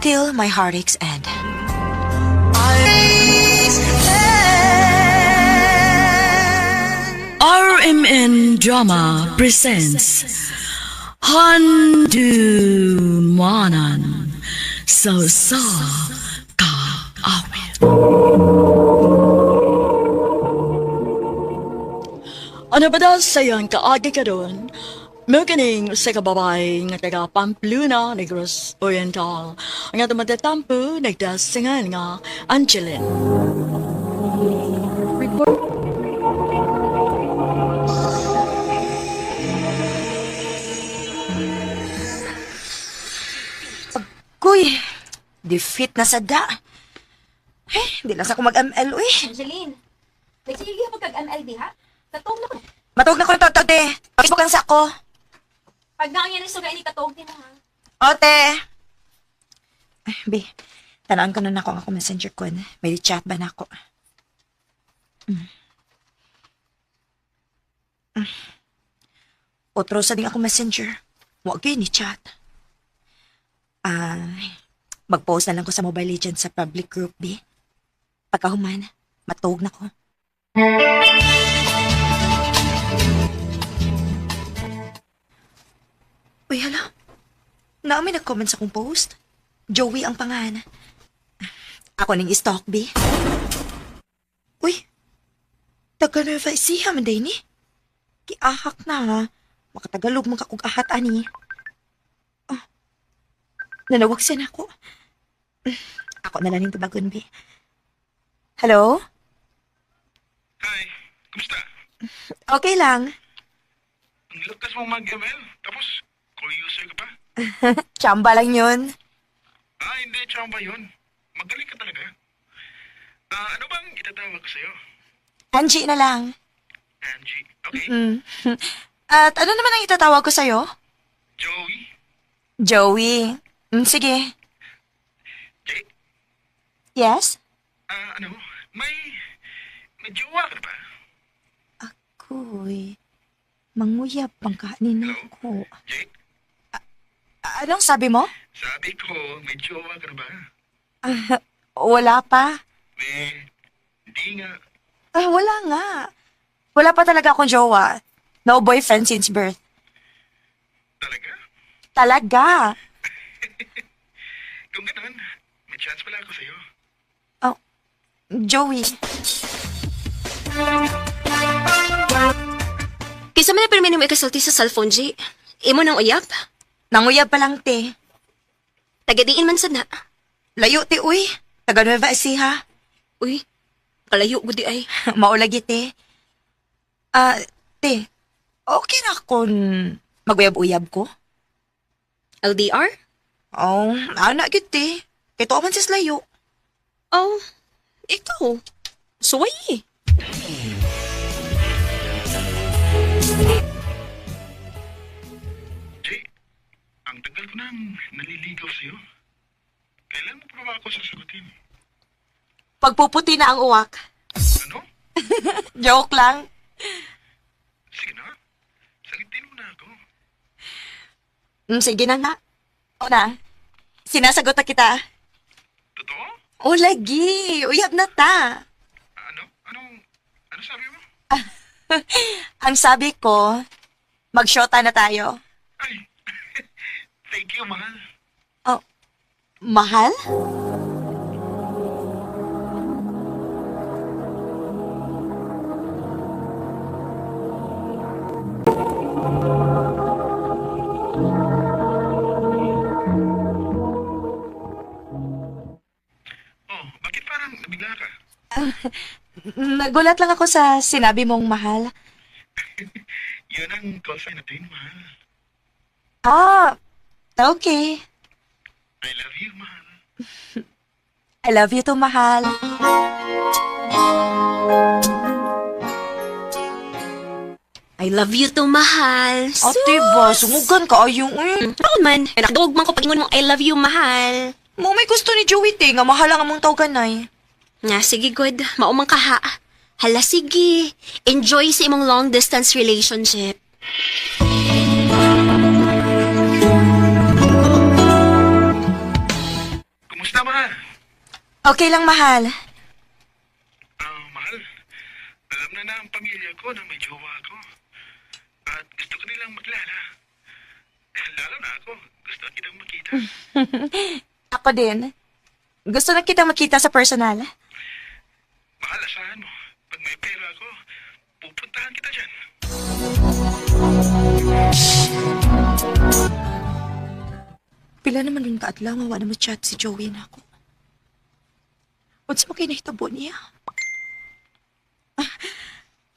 till my heartaches end. RMN Drama presents Handumanan sa kaawit. Ano ba daw sayang kaagi ka doon? Mo kaning sa kababay nga taga Pamplona, Negros Oriental. Ang ato matatampo, nagdasingan nga Angeline. Kuy, defeat na sa da. Di lang sa ako mag-ML, uy. Angeline, nagsigil mo kag-MLD, ha? Katong na ko. Matawag na ko ito, te. Facebook lang sa ako. Pag naangyan ang suga, ini katong din mo, ha? Ote. Be, tanaan ko na ako ang messenger ko. May chat ba na ako? Otro sa ding ako messenger. Huwag kayo ni chat. Mag-post na lang ko sa Mobile Legends sa public group, be. Pagkahuman, matawag na ko. Uy, hala. Naami nag-comment sa kong post. Joey ang pangalan. Ako ning stalk, be. Uy, taga-Nueva Ecija man day ni. Kiahak na, ha. Makatagalog mga kong ahat, ani. Nanawag siya na ako. Ako na lang yung tubagon, Bi. Hello? Hi, kumusta? Okay lang. Ang lakas mo mag-ML, tapos core user ka pa? Chamba lang yun. Hindi, chamba yun. Magaling ka talaga. Ano bang itatawag ko sa'yo? Angie na lang. Angie, okay? At ano naman ang itatawag ko sa'yo? Joey? Joey. Sige. Jake? Yes? May jowa ka ba? Ako'y manguyab pang kanin ako. Jake? Anong sabi mo? Sabi ko, may jowa ka na ba? Wala pa. Hindi nga. Wala nga. Wala pa talaga akong jowa. No boyfriend since birth. Talaga? Talaga. Kung ganun, may chance pala ako sa'yo. Joey. Kisa man na permino mo ikasulti sa cellphone, G. Imo nang uyap? Nanguyab pa lang, te. Tagadiin man sana. Layo, te, uy. Taga Nueva Ecija. Uy, kalayo gudi ay. Maulagi, te. Te, okay na kung maguyab-uyab ko? LDR? Anak gid, te. Kaya to man sis layo. Oh, ikaw. Suway eh. Jay, ang tagal ko nang naliligaw sa'yo. Kailan mo pa ba ako sasagutin? Pagpuputi na ang uwak. Ano? Joke lang. Sige na. Sagutin mo na ako. Sige na nga. O na. Sinasagot na kita. Totoo? O lagi. Uyab na ta. Ano sabi mo? Ang sabi ko, mag-shota na tayo. Ay, thank you, mahal. Mahal? Bakit parang nabigla ka? Nagulat lang ako sa sinabi mong mahal. Yun ang call sign natin, mahal. Okay. I love you, mahal. I love you too, mahal. I love you too, mahal. Ate ba, sumugan ka ayong Taon man, nakadugog man ko pag-ingon mong I love you, mahal. Mo may gusto ni Joey, te, nga mahal ang among tawganay. Nga, sige, good. Maumang ka, ha. Hala, sige. Enjoy sa imong long-distance relationship. Kumusta, mahal? Okay lang, mahal. Mahal, alam na ang pamilya ko na may jowa ako. At gusto ko nilang maglala. Lalo na ako. Gusto kitang makita. Ako din. Gusto na kita makita sa personal. Mahal, asahan mo. Pag may pera ako, pupuntahan kita dyan. Pila naman rin kaadlaw, mawa na chat si Joey na ako. Unsa mo kayo nahitabo niya?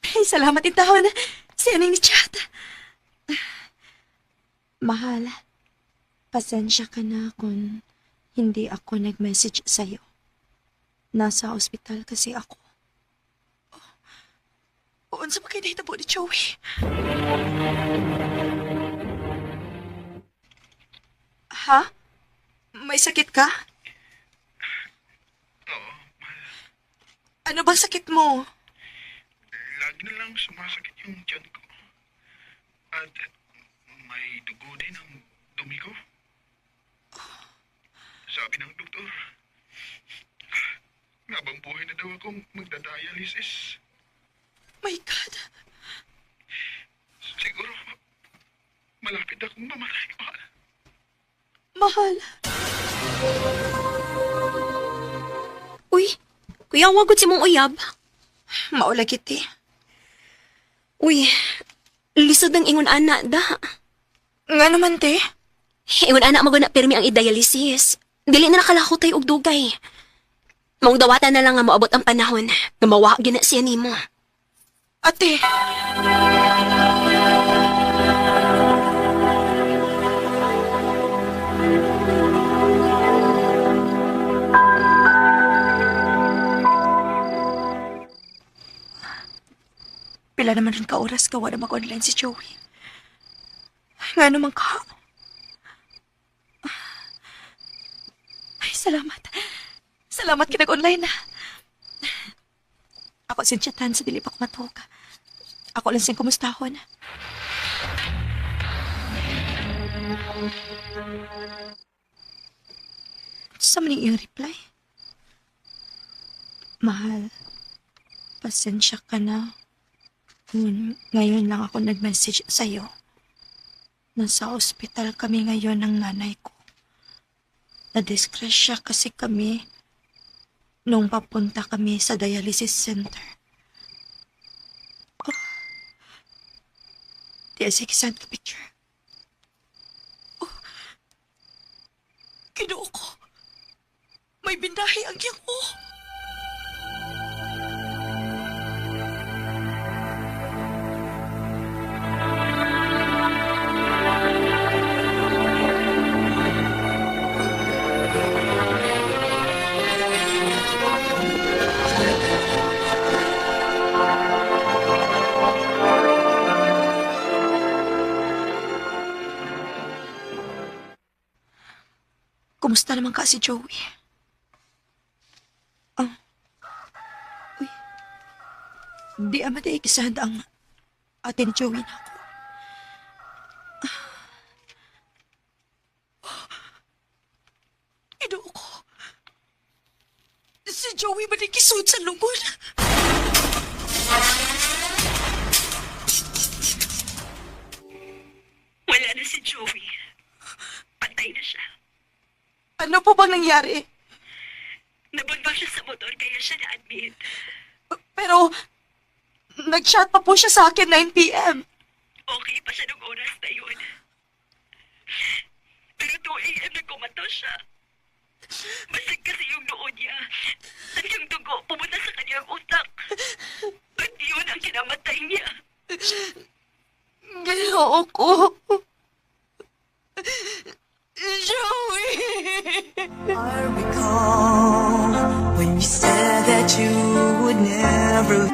Ay, salamat in taon. Siya ni chat. Mahal, pasensya ka na kung hindi ako nag-message sa'yo. Nasa ospital kasi ako. Unsa mo kayo nahitabo ni Joey? Ha? May sakit ka? Oo, mahal. Ano bang sakit mo? Lagi na lang sumasakit yung tiyan ko. At may dugo din ang dumi ko. Sabi ng doktor, habang buhay na daw akong magdadialysis. My God. Siguro, malapit akong mamatay, mahal. Mahal. Uy, kuya, wagod si mong uyab. Maulagit eh. Uy, lisod ng ingon ana da. Nga naman, te. Ingon ana maguna pirmi ang i-dialysis. Dili na nakalakot tayo og dugay. Maong dawatan na lang nga moabot ang panahon na mawa gina siya nimo. Ate! Pila naman rin ka oras ka wala mag-online si Joey. Nga naman ka. Ay, salamat. Salamat kinag-online na. Ako sinsyatan sa dili pa ko matuka. Ako lang siyang kumustahon. Sa maning iyong reply? Mahal, pasensya ka na. Ngayon lang ako nag-message sa'yo. Nasa ospital kami ngayon ng nanay ko. Nadisgrasya kasi kami nung papunta kami sa dialysis center. Oh. Sige, send ka picture. Oh. Kinuo ko. May bindahi ang iyang ko. Kumusta naman ka si Joey? Uy. Di ama di ikisahad ang ate ni Joey na ako. Inuo ko. Si Joey ba di kisud sa lungkod? Wala na si Joey. Patay na siya. Ano po bang nangyari? Nabugbag siya sa motor kaya siya na-admit. Pero, nag-chat pa po siya sa akin 9 p.m. Okay pa siya nung oras na yun. Pero 2 a.m. nagkumato siya. Basig kasi yung noon niya. At yung dugo pumunta sa kanyang utak. At yun ang kinamatay niya. Ginoo ko. Joey! I recall when you said that you would never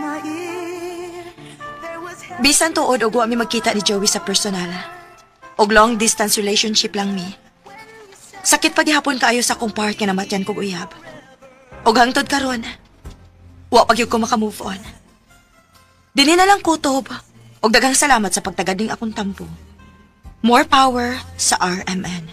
Bisan tuod og wa mi magkita ni Joey sa personal. Og long distance relationship lang mi. Sakit pa gihapon kaayo sa akong part nga namatyan kog uyab. Og hangtod karon, wa pa gyud ko maka-move on. Dinhi na lang kutob. Og daghang salamat sa pagtagading akong tampo. More power sa RMN.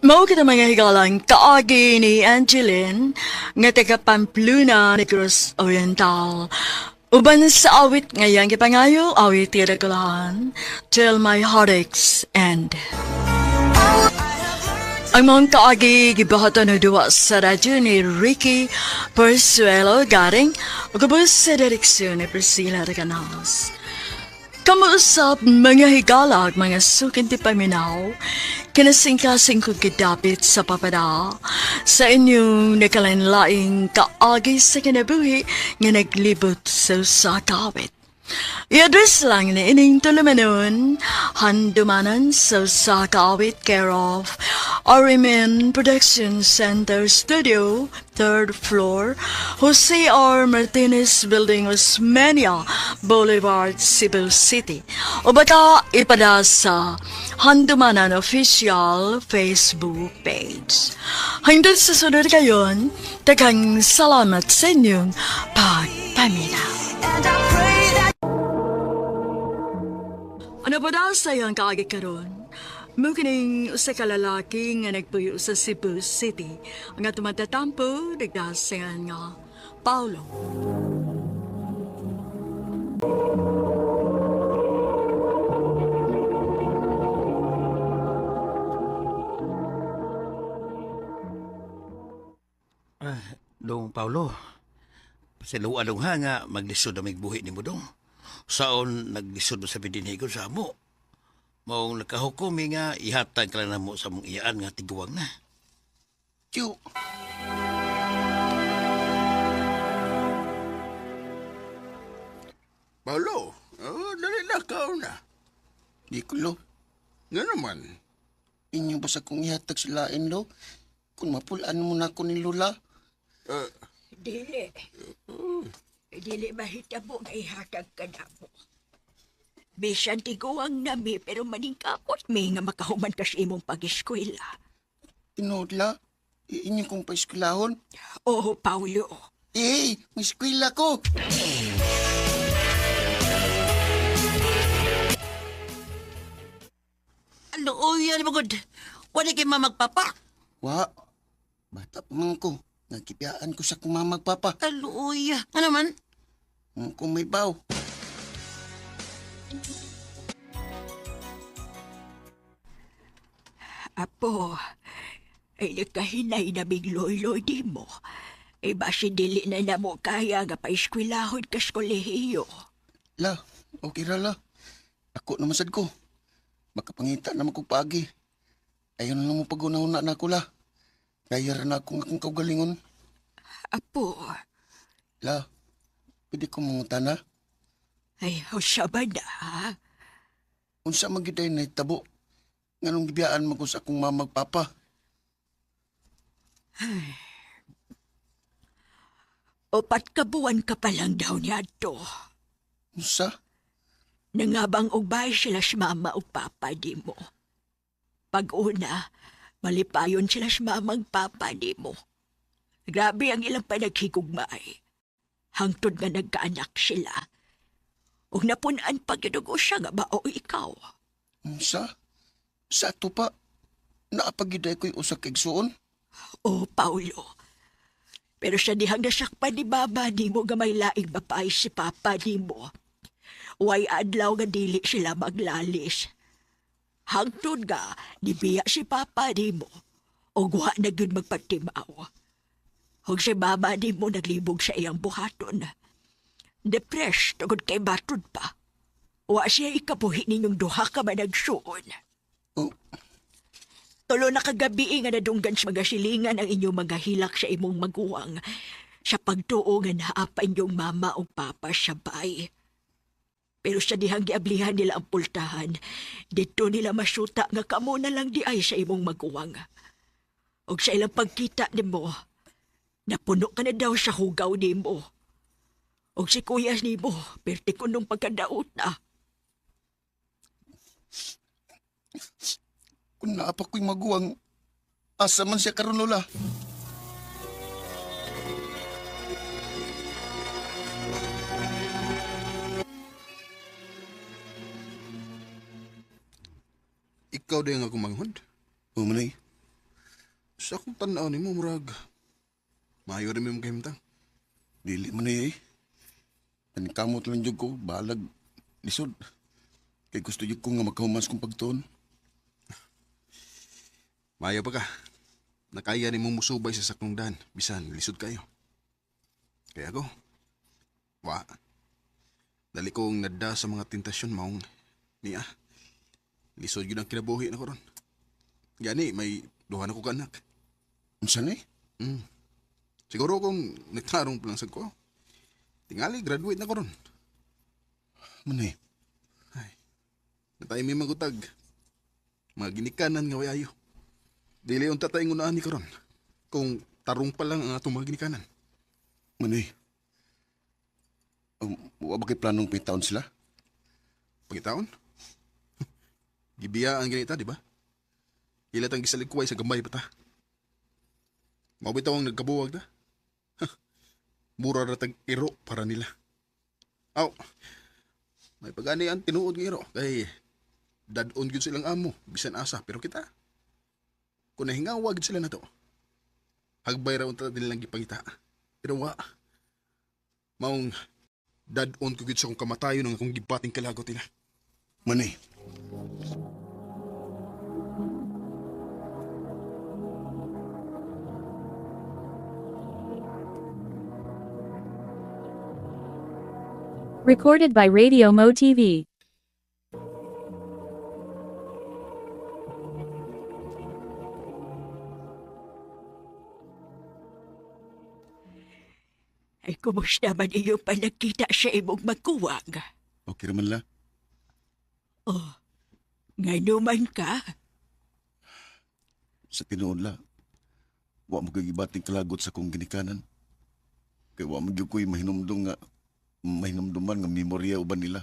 Mao kita mga higalang kaagi ni Angeline nga taga Pamplona, Negros Oriental. Uban sa awit ngayang gipangayo, awit tiragulahan till my heartaches end. Ang mga kaagi gibahatan na duwa sa radyo ni Ricky Persuelo garing o kabus sa direksyon ni Priscilla Reganas. Kamuusap mga higalag, mga sukin ti paminaw, kinasing-kasing kong kidapit sa papada sa inyong nakalanlaing kaagi sa kinabuhi nga naglibot sa sakawit. I-address lang na ining tulumanon, handumanan sa sakawit care of Arimen Production Center Studio, 3rd floor, Jose R. Martinez Building, Osmeña Boulevard, Cebu City. O baka ipada sa Handumanan Official Facebook page. Hanggang sa sunod kayon, daghang salamat sa inyong pagpaminaw. Ano ba daw sayang kaagi karon? Mukining usa ka lalaki nga nagpuyo sa Cebu City. Ang tumatatampo, nagdasingan nga Paulo. Dong Paulo, Sa luwa dong ha nga, maglisod na may buhi ni mo dong. Saon naglisod mo sa bidinhigon sa amo. Maong nakahukumi nga, ihatag ka lang na mo sa mong iyaan nga tiguwang na. Tiyo. Paulo, dali na ka na. Di ko, lo. Nga naman. Inyo ba sa kong ihatag sa lain, lo? Kung mapulaan mo na ako ni Lola. Dili. Dili mahitabo nga ihatag ka na mo. Bisan tiguang nami pero maningkapot may nga makahuman ka sa imong pag-eskwela. Tinodla, inyo kong paiskulahon. Oo, Paulo. May eskwela ko. Ano, yan mo good. Wala kay mamagpapa. Wa, bata pa man ko. Nagkipiyaan ko sa kong mamagpapa. Aluya. Ano man? Kung may baw. Apo, ay nagkahinay na bigloy-loy di mo. Ay basi dili na na mo kaya nga paiskwilahon ka sa kolehiyo. La, okay ra la. Ako naman sad ko. Makapangita naman ko pagi. Ayaw na lang mo pag-una-una na ako la. Kaya ra na akong kaugalingon. Apo, La, pwede ko manguta na. ay siya ba na, ha? Unsa magiday na itabo. Nganong gibiyaan mo ko sa akong mamagpapa. Opat ka buwan ka pa lang daw niya to. Unsa? Nangabang ugbay sila si mama o papa di mo. Pag-una, malipayon sila si mamang papa di mo. Grabe ang ilang panaghigugmay. Hangtod nga nagkaanak sila. O napunaan pagyadugo siya nga ba o ikaw? Unsa? Sa ato pa, naapagiday ko'y usak kigsuon? O, Paulo. Pero siya dihang nasakpan ni Baba di mo nga may laing babae si Papa di mo. Way adlaw nga dili sila maglalis. Hangtod nga, nibiya si Papa di mo. O guha na yun magpatimaw. Huwag si Baba di mo naglibog sa iyang buhaton. Depressed, tugod kay batod pa. Wa siya ikabuhi ninyong duha ka managsuon. Oh. Tulo na kagabi nga nadunggan sa mga silingan ang inyong mga hilak sa imong maguwang sa pagtuo nga naapa inyong mama o papa sabay. Pero sa dihang giablihan nila ang pultahan, dito nila masuta nga kamo na lang di ay sa imong maguwang. Og sa ilang pagkita ni mo, napuno ka na daw sa hugaw ni mo. Og si kuya ni mo, perti ko nung pagkadaot na. Kung naapa ko'y maguwang, asa man siya karon Lola. Ikaw din ako manghod. Manay. Sa akong tanaw ni mo, murag. Mayo rin mo yung kahimtang. Dili manay Kamot lang jud ko, balag, lisod. Kay gusto jud ko nga magkahumas kong pagtuon. Mayo pa ka. Nakaya ni mong musubay sa sakong daan. Bisan, lisod kayo. Kaya ako, dali kong nada sa mga tentasyon maong niya. Lisod yun ang kinabuhi na ko ron. Gani, may duha na ko kanak. Unsa ni? Siguro kung nagtarong pa lang sa ko, tingali, graduate na ko ron. Manay? Ay, natay may magutag. Mga ginikanan nga wayayo. Dili yung tatay ngunaan ni karon. Kung tarong pa lang ang atong mga ginikanan. Manay? Wa ba kay planong pitaon sila? Pagitaon? Gibiya ang ganita, di ba? Ilat ang gisaligkuway sa gambay pa ta. Mabitaw ang nagkabuwag na. Mura na tag-iro para nila. Aw, may pag-ani ang tinuod ng iro. Kay dad-on yun silang amo, bisan asa. Pero kita, kung nahingawag sila na to, hagbay raw ang nilang gipangita. Pero maong dad-on ko yun sa kong kamatayo ng akong gipating kalagot nila. Manay? Recorded by Radio Mo TV. Ay, kumusta man iyong panagkita sa imong magkuwang? Okay raman la. Oh, ngano man ka? Sa tinuod la, wa mo kagibating kalagot sa kong ginikanan. Kaya wa mo gyud ko'y mahinumduman nga memorya uban nila.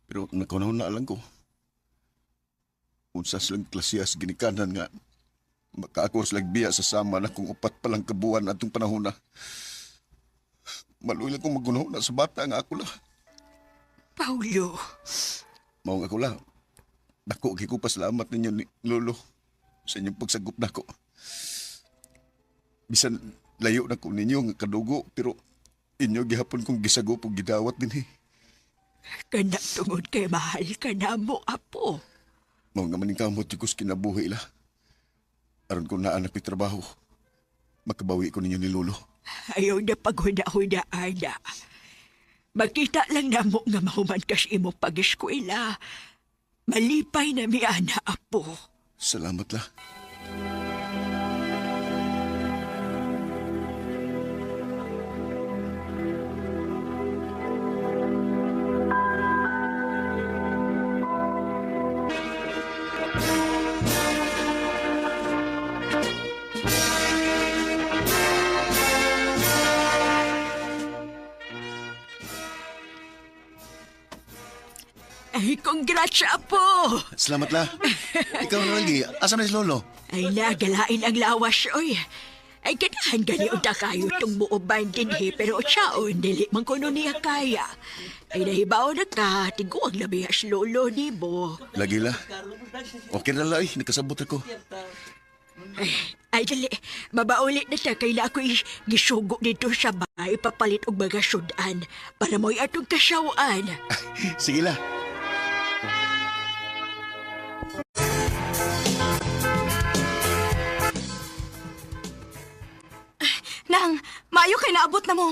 Pero nakunahon na lang ko. Unsa silang klasiyas ginikanan nga makaako silang biya sa sama na kung upat palang kabuan atong panahon na. Maluoy lang kong magunahon na sa bata nga ako la. Paulo. Mao nga ako la. Dako kay ko pasalamat ninyo ni Lolo sa inyong pagsagop nako. Bisan layo na ko ninyo nga kadugo pero inyo gihapon kong gisagop ug gidawat dinhi. Kana tungod kay mahal ka na mo, apo. Mao nga maning kamot ko sa kinabuhi la. Aron ko na anak ko'y trabaho. Makabawi ko ninyo ni Lolo. Ayaw na paghuna-huna, Ana. Makita lang na mo nga mahuman ka sa imong pag-eskwela. Malipay na mi, Ana, apo. Salamat la. Ay, congrats, apo! Salamat la. Ikaw na lagi. Asa na si Lolo? Ay, nagalain ang lawas, oy. Ay, ganahan gani unta kayo itong muuban din, he. Pero siyaon, dili man kuno niya kaya. Ay, nahibaw na ka. Tiguang labihas lolo ni mo. Lagi la. Okay na la eh. Nakasabot ako. Ay, dali. Mabaulit na ta. Kaya ako'y gisugo dito sa bahay. Papalit og mga sudan. Para mo'y atong kasyawaan. Sige la. Nang, maayo kay naabot na mo.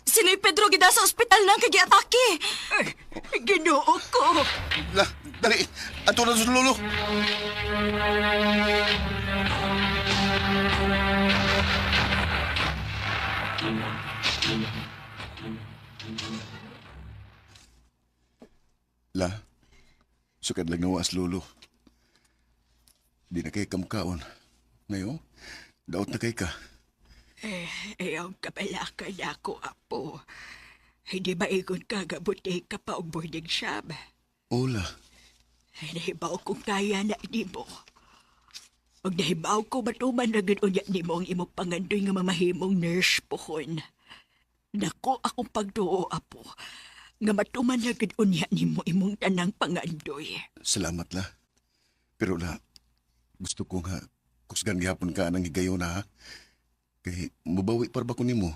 Sino'y Pedro gida sa ospital nang kagiatake. Ginoo ko. La, dali. Ato na sa Lolo. La, sukad lang nawas Lolo. Di na kay kamkaon. Ngayon, daot na kay ka. Ayaw kabalakan ako, apo. Hindi ba ikon kagabuti ka pa og boarding shop? Ola. Ay, nahibaw kong kaya na ni mo. Og nahibaw ko matuman na gano'n ni mo ang imong pangandoy nga mamahimong nurse pohon. Nako akong pagtuo, apo. Nga matuman na gano'n ni mo imong tanang pangandoy. Salamat la. Pero la, gusto ko nga kusgan gihapon ka nang higayon na ha. Kay mubawi para ba ko nimo?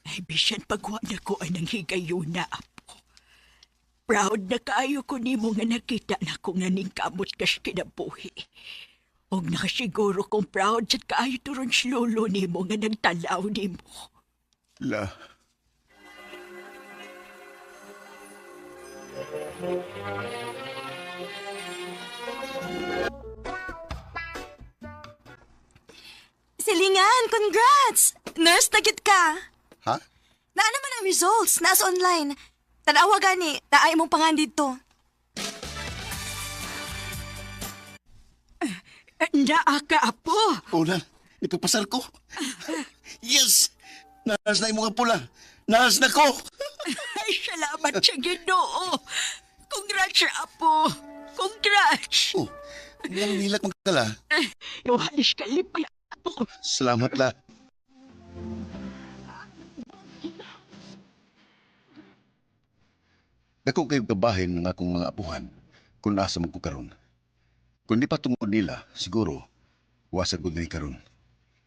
Ay, bisan pagwa na ko ang higayon na, apo. Proud na kaayo ko nimo nga nakita na ko nga ning kamot kas kinabuhi. Og nakasiguro kong proud sa kaayo turon si lolo nimo nga nagtalaw nimo. La. Silingan, congrats! Nurse na gid ka. Ha? Naa naman ang results, nasa online. Tanawa gani, naay mong pangan dito. Naa ka, apo. Una, ipapasal ko. Yes! Naas na yung mga pula. Naas na ko! Ay, salamat sa Ginoo. Congrats, apo. Congrats. Oh, ang nilak magkala. Iwalis ka lipa, apo. Salamat la. Dako kayo kabahin ng akong mga apuhan kung nasa mo ko karon. Kung di pa tungod nila, siguro, wasag ko na karon.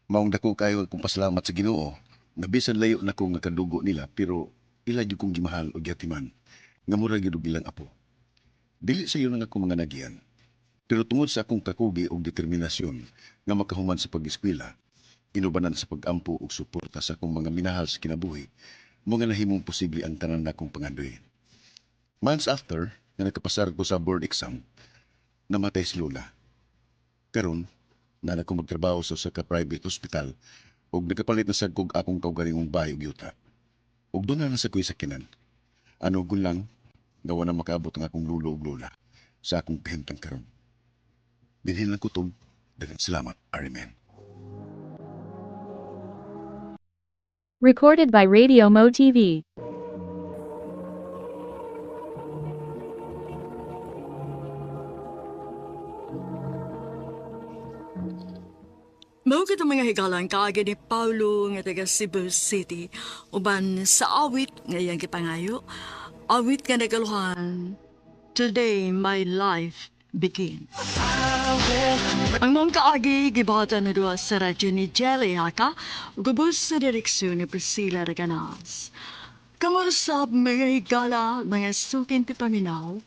Maong dako kayo akong pasalamat sa Ginoo, nga bisan layo na ko nga kadugo nila, pero ila jud kong gimahal o gyatiman, nga mura gyud bilang apo. Dili sa iyo nga akong mga nagiyan, pero tungod sa akong kakugi o determinasyon nga makahuman sa pag-eskwela, inubanan sa pag-ampo o suporta sa akong mga minahal sa kinabuhi, mo nga nahimong posible ang tanan na kong pangandoy. Months after, nga nakapasar ko sa board exam, namatay si Lola. Karon, na ko magtrabaho sa ka private hospital ug nakapalit na sad kog akong kaugalingong bahay ug yuta. Ug doon na sa kuy sakinan. Ano gun lang, gawa na makaabot ang akong lulo ug lola sa akong kahimtang karon. Dinhin lang ko tong daghang salamat, Arimen. Recorded by Radio Mo TV. Mao kita mga higalang kaagad ni Paulo nga taga Cebu City uban sa awit nga iyang gipangayo. Awit nga nagaluhan, Today My Life Begins. Ang mong kaagi gibata na doon sa radyo ni Jelly Haka, gubos sa direksyon ni Priscilla Raganas. Kamusap mga higala, mga sukin ti paminaw,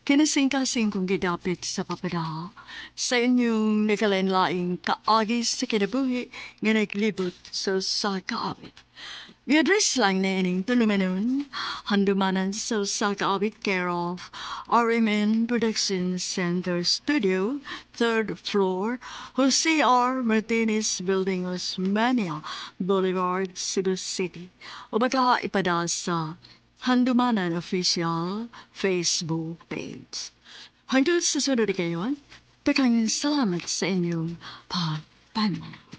kinasing-kasing kong gidapit sa papadaha sa inyong nakalanlaing kaagi sa kinabuhi nga naglibot sa kaawit. I-address lang na ining tulumanon, handumanan sa kaawit care of RMN Production Center Studio, 3rd floor, Jose R. Martinez Building, Osmania Boulevard, Cebu City. O baka ipada sa Handumanan Official Facebook page. Hanggang sa sunod kayon, takang salamat sa inyong pagpanon.